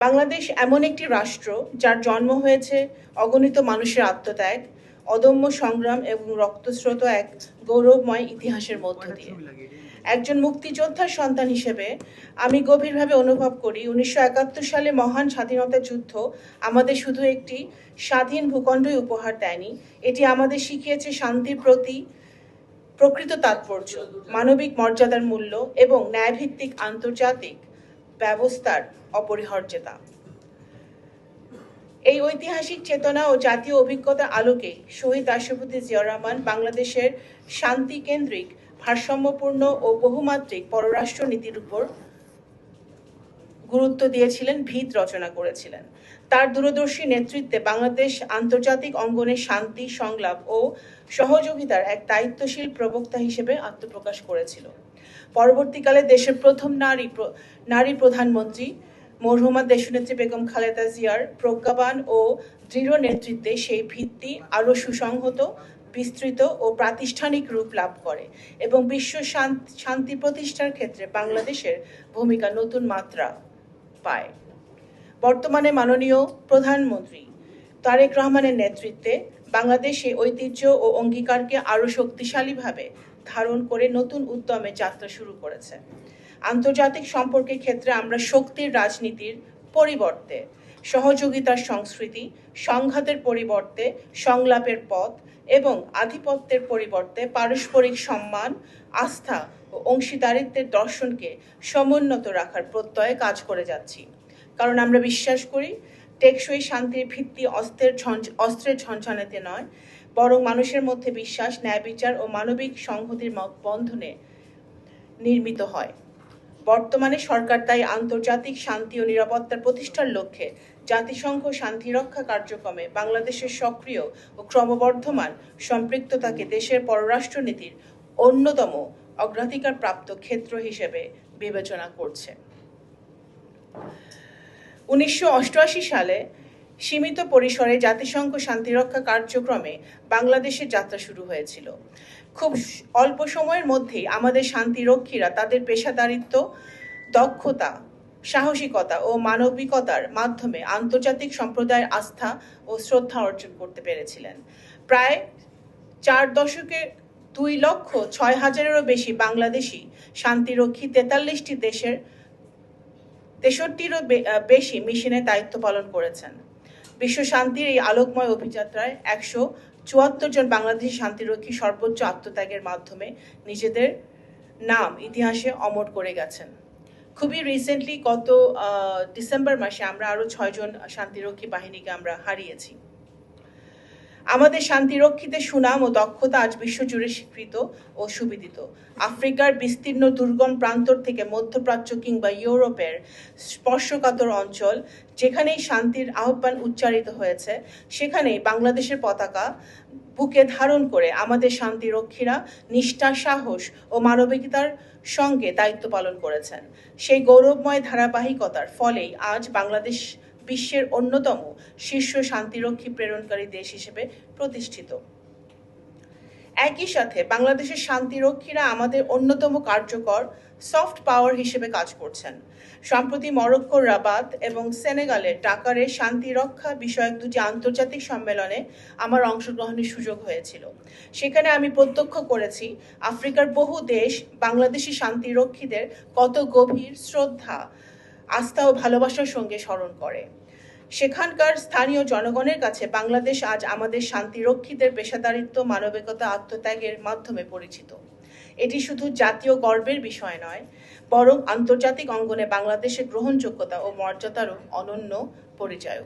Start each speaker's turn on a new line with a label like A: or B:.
A: বাংলাদেশ এমন একটি রাষ্ট্র যার জন্ম হয়েছে অগণিত মানুষের আত্মত্যাগ, অদম্য সংগ্রাম এবং রক্তস্রোত এক গৌরবময় ইতিহাসের মধ্য দিয়ে। একজন মুক্তিযোদ্ধার সন্তান হিসেবে আমি গভীরভাবে অনুভব করি 1971 সালে মহান স্বাধীনতা যুদ্ধ আমাদের শুধু একটি স্বাধীন ভূখণ্ডই উপহার দেয়নি, এটি আমাদের শিখিয়েছে শান্তির প্রতি প্রকৃত তাৎপর্য, মানবিক মর্যাদার মূল্য এবং ন্যায়ভিত্তিক আন্তর্জাতিক ব্যবস্থার অপরিহার্যতা। এই ঐতিহাসিক চেতনা ও জাতীয় অভিজ্ঞতার আলোকে শহীদ রাষ্ট্রপতি জিয়াউর রহমান বাংলাদেশের শান্তি কেন্দ্রিক, ভারসাম্যপূর্ণ ও বহুমাত্রিক পররাষ্ট্র নীতির উপর গুরুত্ব দিয়েছিলেন, ভিত রচনা করেছিলেন। তার দূরদর্শী নেতৃত্বে বাংলাদেশ আন্তর্জাতিক অঙ্গনে শান্তি, সংলাপ ও সহযোগিতার এক দায়িত্বশীল প্রবক্তা হিসেবে আত্মপ্রকাশ করেছিল। পরবর্তীকালে দেশের প্রথম নারী প্রধানমন্ত্রী মরহুমা দেশনেত্রী বেগম খালেদা জিয়ার প্রজ্ঞাবান ও দৃঢ় নেতৃত্বে সেই ভিত্তি আরও সুসংহত, বিস্তৃত ও প্রাতিষ্ঠানিক রূপ লাভ করে এবং বিশ্ব শান্তি প্রতিষ্ঠার ক্ষেত্রে বাংলাদেশের ভূমিকা নতুন মাত্রা পায়। বর্তমানে মাননীয় প্রধানমন্ত্রী তারেক রহমানের নেতৃত্বে বাংলাদেশ এই ঐতিহ্য ও অঙ্গীকারকে আরও শক্তিশালীভাবে ধারণ করে নতুন উদ্যমে যাত্রা শুরু করেছে। আন্তর্জাতিক সম্পর্কের ক্ষেত্রে আমরা শক্তির রাজনীতির পরিবর্তে সহযোগিতার সংস্কৃতি, সংঘাতের পরিবর্তে সংলাপের পথ এবং আধিপত্যের পরিবর্তে পারস্পরিক সম্মান, আস্থা ও অংশীদারিত্বের দর্শনকে সমুন্নত রাখার প্রত্যয়ে কাজ করে যাচ্ছি। কারণ আমরা বিশ্বাস করি টেকসই শান্তির ভিত্তি অস্ত্রের ঝনঝনাতে নয়, বরং মানুষের মধ্যে বিশ্বাস, ন্যায় বিচার ও মানবিক সংহতির বন্ধনে নির্মিত হয়। বর্তমানে সরকার তাই আন্তর্জাতিক শান্তি ও নিরাপত্তার প্রতিষ্ঠার লক্ষ্যে জাতিসংঘ শান্তিরক্ষা কার্যক্রমে বাংলাদেশের সক্রিয় ও ক্রমবর্ধমান সম্পৃক্ততাকে দেশের পররাষ্ট্র নীতির অন্যতম অগ্রাধিকারপ্রাপ্ত ক্ষেত্র হিসেবে বিবেচনা করছে। 1988 সালে সীমিত পরিসরে জাতিসংঘ শান্তিরক্ষা কার্যক্রমে বাংলাদেশের যাত্রা শুরু হয়েছিল। খুব অল্প সময়ের মধ্যেই আমাদের শান্তিরক্ষীরা তাদের পেশাদারিত্ব, দক্ষতা, সাহসিকতা ও মানবিকতার মাধ্যমে আন্তর্জাতিক সম্প্রদায়ের আস্থা ও শ্রদ্ধা অর্জন করতে পেরেছিলেন। প্রায় 4 দশকে 2,06,000-এরও বেশি বাংলাদেশি শান্তিরক্ষী 43টি দেশের 63টিরও বেশি মিশনে দায়িত্ব পালন করেছেন। বিশ্ব শান্তির এই আলোকময় অভিযাত্রায় 174 জন বাংলাদেশি শান্তিরক্ষী সর্বোচ্চ আত্মত্যাগের মাধ্যমে নিজেদের নাম ইতিহাসে অমর করে গেছেন। খুবই রিসেন্টলি গত ডিসেম্বর মাসে আমরা আরও 6 জন শান্তিরক্ষী বাহিনীকে আমরা হারিয়েছি। আমাদের শান্তিরক্ষীদের সুনাম ও দক্ষতা আজ বিশ্বজুড়ে স্বীকৃত ও সুবিদিত। আফ্রিকার বিস্তীর্ণ দুর্গম প্রান্তর থেকে মধ্যপ্রাচ্য কিংবা ইউরোপের স্পর্শকাতর অঞ্চল, যেখানেই শান্তির আহ্বান উচ্চারিত হয়েছে, সেখানেই বাংলাদেশের পতাকা বুকে ধারণ করে আমাদের শান্তিরক্ষীরা নিষ্ঠা, সাহস ও মানবিকতার সঙ্গে দায়িত্ব পালন করেছেন। সেই গৌরবময় ধারাবাহিকতার ফলেই আজ বাংলাদেশ বিশ্বের অন্যতম শীর্ষ শান্তিরক্ষী প্রেরণকারী দেশ হিসেবে প্রতিষ্ঠিত। একই সাথে বাংলাদেশের শান্তিরক্ষীরা আমাদের অন্যতম কার্যকর সফট পাওয়ার হিসেবে কাজ করছেন। সম্প্রতি মরক্কোর রাবাত এবং সেনেগালের ডাকারে শান্তিরক্ষা বিষয়ক 2টি আন্তর্জাতিক সম্মেলনে আমার অংশগ্রহণের সুযোগ হয়েছিল। সেখানে আমি প্রত্যক্ষ করেছি আফ্রিকার বহু দেশ বাংলাদেশি শান্তিরক্ষীদের কত গভীর শ্রদ্ধা, আস্থা ও ভালোবাসার সঙ্গে স্মরণ করে। সেখানকার স্থানীয় জনগণের কাছে বাংলাদেশ আজ আমাদের শান্তিরক্ষীদের পেশাদারিত্ব, মানবিকতা, আত্মত্যাগের মাধ্যমে পরিচিত। এটি শুধু জাতীয় গর্বের বিষয় নয়, বরং আন্তর্জাতিক অঙ্গনে বাংলাদেশের গ্রহণযোগ্যতা ও মর্যাদারও অনন্য পরিচয়।